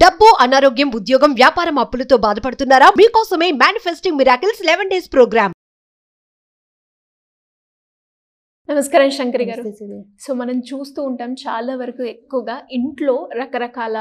డబ్బు, అనారోగ్యం, ఉద్యోగం, వ్యాపారం, అప్పులతో బాధపడుతున్నారా? మీకోసమే మేనిఫెస్టింగ్ మిరాకిల్స్ 11 days ప్రోగ్రామ్. నమస్కారం శంకరి గారు. సో మనం చూస్తూ ఉంటాం చాలా వరకు ఎక్కువగా ఇంట్లో రకరకాల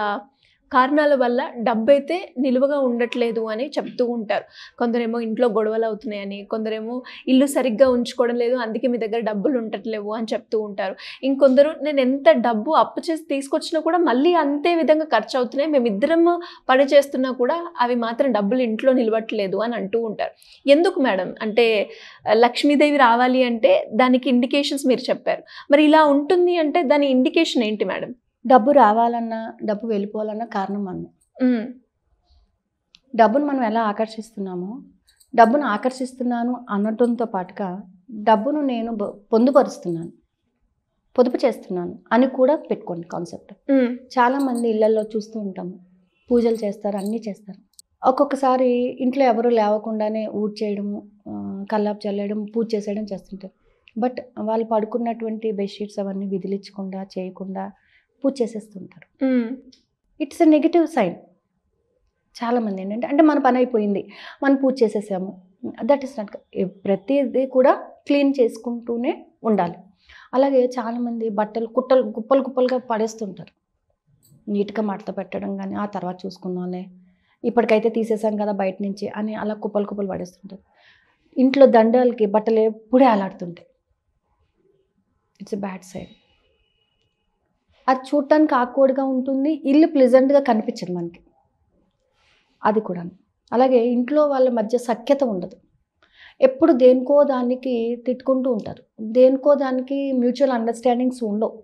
కారణాల వల్ల డబ్బైతే నిలువగా ఉండట్లేదు అని చెప్తూ ఉంటారు. కొందరేమో ఇంట్లో గొడవలు అవుతున్నాయని, కొందరేమో ఇల్లు సరిగ్గా ఉంచుకోవడం లేదు, అందుకే మీ దగ్గర డబ్బులు ఉండట్లేవు అని చెప్తూ ఉంటారు. ఇంకొందరు నేను ఎంత డబ్బు అప్పు చేసి తీసుకొచ్చినా కూడా మళ్ళీ అంతే విధంగా ఖర్చు అవుతున్నాయి, మేమిద్దరం పని చేస్తున్నా కూడా అవి మాత్రం డబ్బులు ఇంట్లో నిలవట్లేదు అని అంటూ ఉంటారు. ఎందుకు మేడం? అంటే లక్ష్మీదేవి రావాలి అంటే దానికి ఇండికేషన్స్ మీరు చెప్పారు. మరి ఇలా ఉంటుంది అంటే దాని ఇండికేషన్ ఏంటి మేడం? డబ్బు రావాలన్నా, డబ్బు వెళ్ళిపోవాలన్నా కారణం మనం. డబ్బును మనం ఎలా ఆకర్షిస్తున్నామో, డబ్బును ఆకర్షిస్తున్నాను అనడంతో పాటుగా డబ్బును నేను పొందుపరుస్తున్నాను, పొదుపు చేస్తున్నాను అని కూడా పెట్టుకోండి కాన్సెప్ట్. చాలామంది ఇళ్లలో చూస్తూ ఉంటాము, పూజలు చేస్తారు, అన్నీ చేస్తారు. ఒక్కొక్కసారి ఇంట్లో ఎవరు లేవకుండానే ఊడ్చేయడము, కల్లాపు చల్లేయడం, పూజ చేసేయడం చేస్తుంటారు. బట్ వాళ్ళు పడుకున్నటువంటి బెడ్షీట్స్ అవన్నీ విదిలించకుండా చేయకుండా పూజ చేసేస్తుంటారు. It's a negative sign. చాలామంది ఏంటంటే అంటే మన పని అయిపోయింది, మనం పూజ చేసేసాము, దట్ ఈస్ నాట్. ప్రతిదీ కూడా క్లీన్ చేసుకుంటూనే ఉండాలి. అలాగే చాలామంది బట్టలు కుప్పలు కుప్పలుగా పడేస్తుంటారు. నీట్గా మడత పెట్టడం కానీ, ఆ తర్వాత చూసుకున్నాంలే, ఇప్పటికైతే తీసేసాం కదా బయట నుంచి అని అలా కుప్పలు పడేస్తుంటారు. ఇంట్లో దండాలకి బట్టలు ఎప్పుడే అలాడుతుంటాయి. It's a bad side. అది చూడటానికి ఆక్వర్డ్గా ఉంటుంది, ఇల్లు ప్లెజెంట్గా కనిపించదు మనకి, అది కూడా. అలాగే ఇంట్లో వాళ్ళ మధ్య సఖ్యత ఉండదు. ఎప్పుడు దేనికో దానికి తిట్టుకుంటూ ఉంటారు, దేనికో దానికి మ్యూచువల్ అండర్స్టాండింగ్స్ ఉండవు.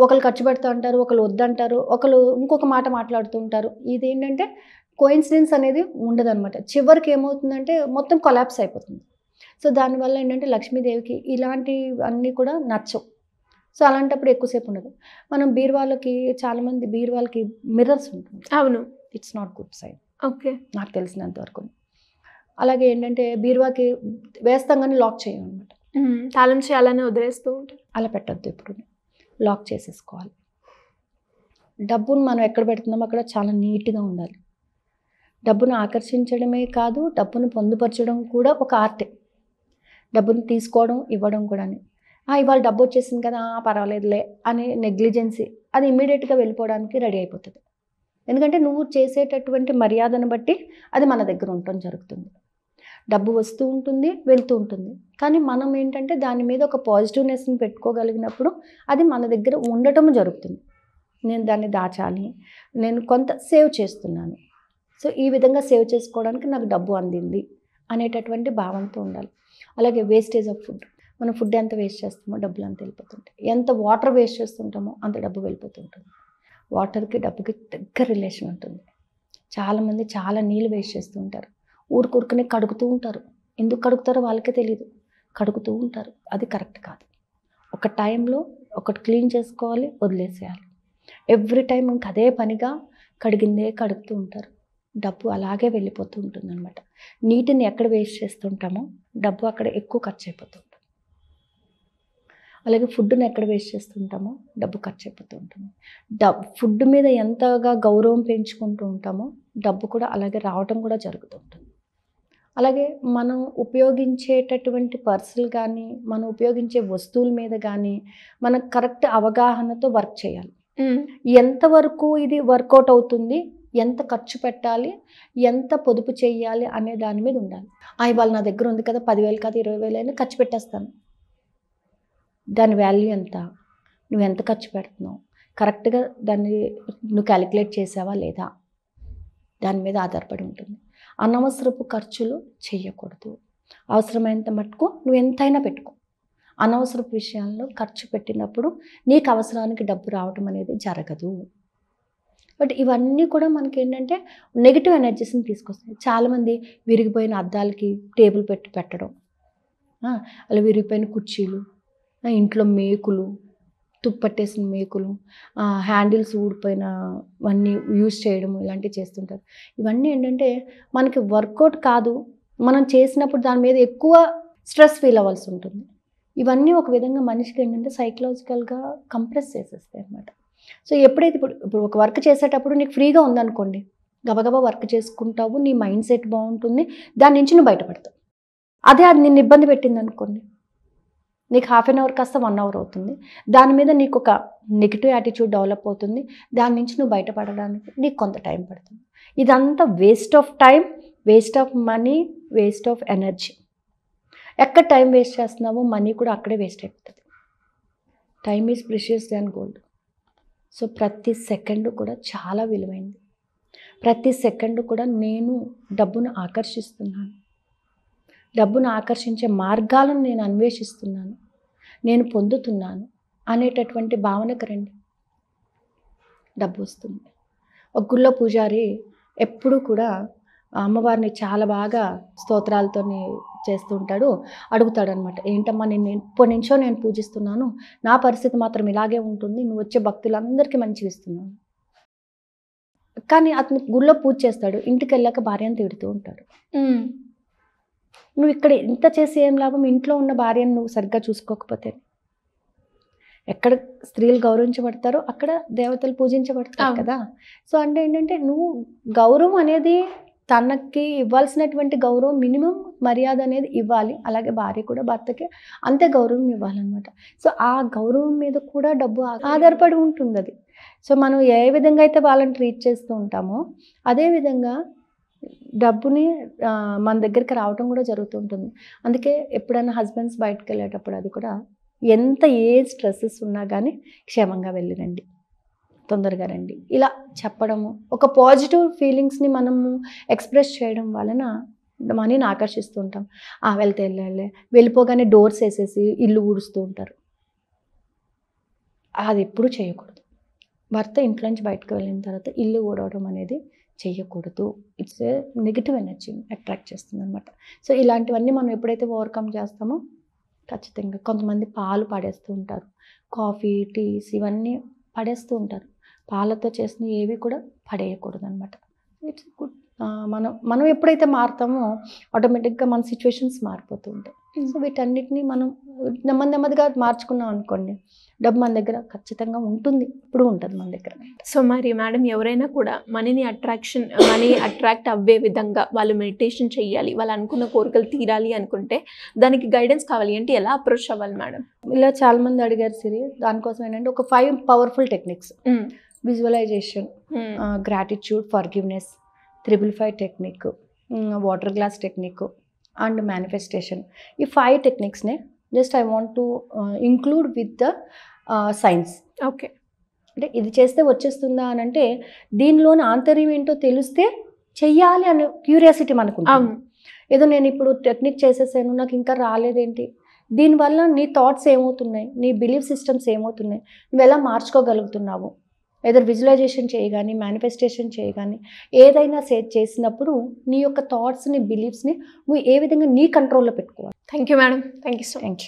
ఒకరు ఖర్చు పెడతా అంటారు, ఒకరు వద్దంటారు, ఒకరు ఇంకొక మాట మాట్లాడుతూ ఉంటారు. ఇదేంటంటే కోయిన్సిడెన్స్ అనేది ఉండదన్నమాట. చివరికి ఏమవుతుందంటే మొత్తం కొలాప్స్ అయిపోతుంది. సో దానివల్ల ఏంటంటే లక్ష్మీదేవికి ఇలాంటివన్నీ కూడా నచ్చవు. సో అలాంటప్పుడు ఎక్కువసేపు ఉండదు. మనం బీరువాళ్ళకి, చాలామంది బీరువాళ్ళకి మిర్రర్స్ ఉంటుంది. అవును, it's not good sign. Okay, నాకు తెలిసినంత వరకు. అలాగే ఏంటంటే బీరువాకి వేస్తాం కానీ లాక్ చేయమన్నమాట, తాళం చేయాలని వదిలేస్తూ ఉంటారు. అలా పెట్టద్దు, ఎప్పుడు లాక్ చేసేసుకోవాలి. డబ్బును మనం ఎక్కడ పెడుతున్నామో అక్కడ చాలా నీట్గా ఉండాలి. డబ్బును ఆకర్షించడమే కాదు, డబ్బును పొందుపరచడం కూడా ఒక ఆర్టే. డబ్బును తీసుకోవడం, ఇవ్వడం కూడా. ఇవాళ డబ్బు వచ్చేసింది కదా, పర్వాలేదులే అనే నెగ్లిజెన్సీ, అది ఇమ్మీడియట్గా వెళ్ళిపోవడానికి రెడీ అయిపోతుంది. ఎందుకంటే నువ్వు చేసేటటువంటి మర్యాదను బట్టి అది మన దగ్గర ఉండటం జరుగుతుంది. డబ్బు వస్తూ ఉంటుంది, వెళ్తూ ఉంటుంది. కానీ మనం ఏంటంటే దాని మీద ఒక పాజిటివ్నెస్ని పెట్టుకోగలిగినప్పుడు అది మన దగ్గర ఉండటం జరుగుతుంది. నేను దాన్ని దాచాలి, నేను కొంత సేవ్ చేస్తున్నాను, సో ఈ విధంగా సేవ్ చేసుకోవడానికి నాకు డబ్బు అందింది అనేటటువంటి భావంతో ఉండాలి. అలాగే వేస్టేజ్ ఆఫ్ ఫుడ్. మనం ఫుడ్ ఎంత వేస్ట్ చేస్తామో డబ్బులు అంత వెళ్ళిపోతుంటాయి. ఎంత వాటర్ వేస్ట్ చేస్తుంటామో అంత డబ్బు వెళ్ళిపోతుంటుంది. వాటర్కి డబ్బుకి దగ్గర రిలేషన్ ఉంటుంది. చాలామంది చాలా నీళ్ళు వేస్ట్ చేస్తూ ఉంటారు, ఊరుకునే కడుగుతూ ఉంటారు. ఎందుకు కడుగుతారో వాళ్ళకే తెలియదు, కడుగుతూ ఉంటారు. అది కరెక్ట్ కాదు. ఒక టైంలో ఒకటి క్లీన్ చేసుకోవాలి, వదిలేసేయాలి. ఎవ్రీ టైం ఇంక అదే పనిగా కడిగిందే కడుగుతూ ఉంటారు. డబ్బు అలాగే వెళ్ళిపోతూ ఉంటుంది అనమాట. నీటిని ఎక్కడ వేస్ట్ చేస్తుంటామో డబ్బు అక్కడ ఎక్కువ ఖర్చు అయిపోతుంది. అలాగే ఫుడ్ని ఎక్కడ వేస్ట్ చేస్తుంటామో డబ్బు ఖర్చు అయిపోతూ ఉంటుంది. ఫుడ్ మీద ఎంతగా గౌరవం పెంచుకుంటూ ఉంటామో డబ్బు కూడా అలాగే రావటం కూడా జరుగుతూ ఉంటుంది. అలాగే మనం ఉపయోగించేటటువంటి పర్సులు కానీ, మనం ఉపయోగించే వస్తువుల మీద కానీ మనం కరెక్ట్ అవగాహనతో వర్క్ చేయాలి. ఎంతవరకు ఇది వర్కౌట్ అవుతుంది, ఎంత ఖర్చు పెట్టాలి, ఎంత పొదుపు చేయాలి అనే దాని మీద ఉండాలి. ఇవాళ నా దగ్గర ఉంది కదా, 10,000 కాదు 20,000 అయినా ఖర్చు పెట్టేస్తాను. దాని వాల్యూ ఎంత, నువ్వు ఎంత ఖర్చు పెడుతున్నావు, కరెక్ట్గా దాన్ని నువ్వు క్యాలిక్యులేట్ చేసావా లేదా, దాని మీద ఆధారపడి ఉంటుంది. అనవసరపు ఖర్చులు చేయకూడదు. అవసరమైనంత మటుకు నువ్వు ఎంతైనా పెట్టుకో. అనవసరపు విషయాల్లో ఖర్చు పెట్టినప్పుడు నీకు అవసరానికి డబ్బు రావడం అనేది జరగదు. బట్ ఇవన్నీ కూడా మనకి ఏంటంటే నెగిటివ్ ఎనర్జీస్ని తీసుకొస్తాయి. చాలామంది విరిగిపోయిన అద్దాలకి టేబుల్ పెట్టడం, అలా విరిగిపోయిన కుర్చీలు, ఇంట్లో మేకులు, తుప్పట్టేసిన మేకులు, హ్యాండిల్స్ ఊడిపోయినవన్నీ యూజ్ చేయడం, ఇలాంటివి చేస్తుంటారు. ఇవన్నీ ఏంటంటే మనకి వర్కౌట్ కాదు. మనం చేసినప్పుడు దాని మీద ఎక్కువ స్ట్రెస్ ఫీల్ అవ్వాల్సి ఉంటుంది. ఇవన్నీ ఒక విధంగా మనిషికి ఏంటంటే సైకలాజికల్గా కంప్రెస్ చేసేస్తాయి అన్నమాట. సో ఎప్పుడైతే ఇప్పుడు ఒక వర్క్ చేసేటప్పుడు నీకు ఫ్రీగా ఉందనుకోండి, గబగబా వర్క్ చేసుకుంటావు, నీ మైండ్ సెట్ బాగుంటుంది, దాని నుంచి నువ్వు బయటపడతావు. అదే అది నిన్ను ఇబ్బంది పెట్టింది అనుకోండి, నీకు హాఫ్ అన్ అవర్ కాస్త 1 అవర్ అవుతుంది, దాని మీద నీకు ఒక నెగిటివ్ యాటిట్యూడ్ డెవలప్ అవుతుంది, దాని నుంచి నువ్వు బయటపడడానికి నీకు కొంత టైం పడుతుంది. ఇదంతా waste of time, waste of money, waste of energy. ఎక్కడ టైం వేస్ట్ చేస్తున్నావో మనీ కూడా అక్కడే వేస్ట్ అయిపోతుంది. Time is precious than gold. So ప్రతి సెకండ్ కూడా చాలా విలువైంది. ప్రతి సెకండ్ కూడా నేను డబ్బును ఆకర్షిస్తున్నాను, డబ్బును ఆకర్షించే మార్గాలను నేను అన్వేషిస్తున్నాను, నేను పొందుతున్నాను అనేటటువంటి భావనకు రండి, డబ్బు వస్తుంది. ఒక గుళ్ళో పూజారి ఎప్పుడూ కూడా అమ్మవారిని చాలా బాగా స్తోత్రాలతో చేస్తూ ఉంటాడు. అడుగుతాడు అనమాట, ఏంటమ్మా నేను ఎప్పటి నుంచో నేను పూజిస్తున్నాను, నా పరిస్థితి మాత్రం ఇలాగే ఉంటుంది, నువ్వు వచ్చే భక్తులందరికీ మంచిగా ఇస్తున్నాను. కానీ అతను గుళ్ళో పూజ చేస్తాడు, ఇంటికి వెళ్ళాక భార్యను తిడుతూ ఉంటాడు. నువ్వు ఇక్కడ ఇంత చేసి ఏం లాభం, ఇంట్లో ఉన్న భార్యను నువ్వు సరిగ్గా చూసుకోకపోతే. ఎక్కడ స్త్రీలు గౌరవించబడతారో అక్కడ దేవతలు పూజించబడతారు కదా. సో అంటే ఏంటంటే నువ్వు గౌరవం అనేది తనకి ఇవ్వాల్సినటువంటి గౌరవం, మినిమం మర్యాద అనేది ఇవ్వాలి. అలాగే భార్య కూడా భర్తకి అంతే గౌరవం ఇవ్వాలన్నమాట. సో ఆ గౌరవం మీద కూడా డబ్బు ఆధారపడి ఉంటుంది అది. సో మనం ఏ విధంగా అయితే వాళ్ళని ట్రీట్ చేస్తూ ఉంటామో అదేవిధంగా డబ్బుని మన దగ్గరికి రావటం కూడా జరుగుతూ ఉంటుంది. అందుకే ఎప్పుడైనా హస్బెండ్స్ బయటకు వెళ్ళేటప్పుడు అది కూడా ఎంత ఏ స్ట్రెస్సెస్ ఉన్నా కానీ క్షేమంగా వెళ్ళిరండి, తొందరగా రండి ఇలా చెప్పడము, ఒక పాజిటివ్ ఫీలింగ్స్ని మనము ఎక్స్ప్రెస్ చేయడం వలన మనీని ఆకర్షిస్తూ ఉంటాం. వెళ్తే వెళ్ళిపోగానే డోర్స్ వేసేసి ఇల్లు ఊడుస్తూ ఉంటారు. అది ఎప్పుడూ చేయకూడదు. భర్త ఇంట్లోంచి బయటకు వెళ్ళిన తర్వాత ఇల్లు ఊడవడం అనేది చేయకూడదు. ఇట్స్ నెగిటివ్ ఎనర్జీని అట్రాక్ట్ చేస్తుంది అనమాట. సో ఇలాంటివన్నీ మనం ఎప్పుడైతే ఓవర్కమ్ చేస్తామో ఖచ్చితంగా. కొంతమంది పాలు పడేస్తూ ఉంటారు, కాఫీ, టీస్ ఇవన్నీ పడేస్తూ ఉంటారు. పాలతో చేసిన ఏవి కూడా పడేయకూడదు అనమాట. It's good. మనం ఎప్పుడైతే మారుతామో ఆటోమేటిక్గా మన సిచ్యువేషన్స్ మారిపోతూ ఉంటాయి. సో వీటన్నిటిని మనం నెమ్మదిగా మార్చుకున్నాం అనుకోండి, డబ్బు మన దగ్గర ఖచ్చితంగా ఉంటుంది, ఇప్పుడు ఉంటుంది మన దగ్గర. సో మరి మేడం, ఎవరైనా కూడా మనీ అట్రాక్ట్ అవ్వే విధంగా వాళ్ళు మెడిటేషన్ చేయాలి, వాళ్ళు అనుకున్న కోరికలు తీరాలి అనుకుంటే దానికి గైడెన్స్ కావాలి అంటే ఎలా అప్రోచ్ అవ్వాలి మేడం? ఇలా చాలామంది అడిగారు సిరి. దానికోసం ఏంటంటే ఒక 5 powerful techniques: visualization, gratitude, forgiveness, 555 technique, water glass technique and manifestation. ఈ 5 టెక్నిక్స్నే just I want to include with the science. Okay, అంటే ఇది చేస్తే వచ్చేస్తుందా అని అంటే దీనిలోని ఆంతర్యం ఏంటో తెలిస్తే చెయ్యాలి అనే క్యూరియాసిటీ మనకు. ఏదో నేను ఇప్పుడు టెక్నిక్ చేసేసాను, నాకు ఇంకా రాలేదేంటి, దీనివల్ల నీ థాట్స్ ఏమవుతున్నాయి, నీ బిలీఫ్ సిస్టమ్స్ ఏమవుతున్నాయి, నువ్వు ఎలా మార్చుకోగలుగుతున్నావు. ఏదో విజువలైజేషన్ చేయగాని, మేనిఫెస్టేషన్ చేయగాని, ఏదైనా చేసినప్పుడు నీ యొక్క థాట్స్ని, బిలీఫ్స్ని నువ్వు ఏ విధంగా నీ కంట్రోల్లో పెట్టుకోవాలి. Thank you madam, thank you so much.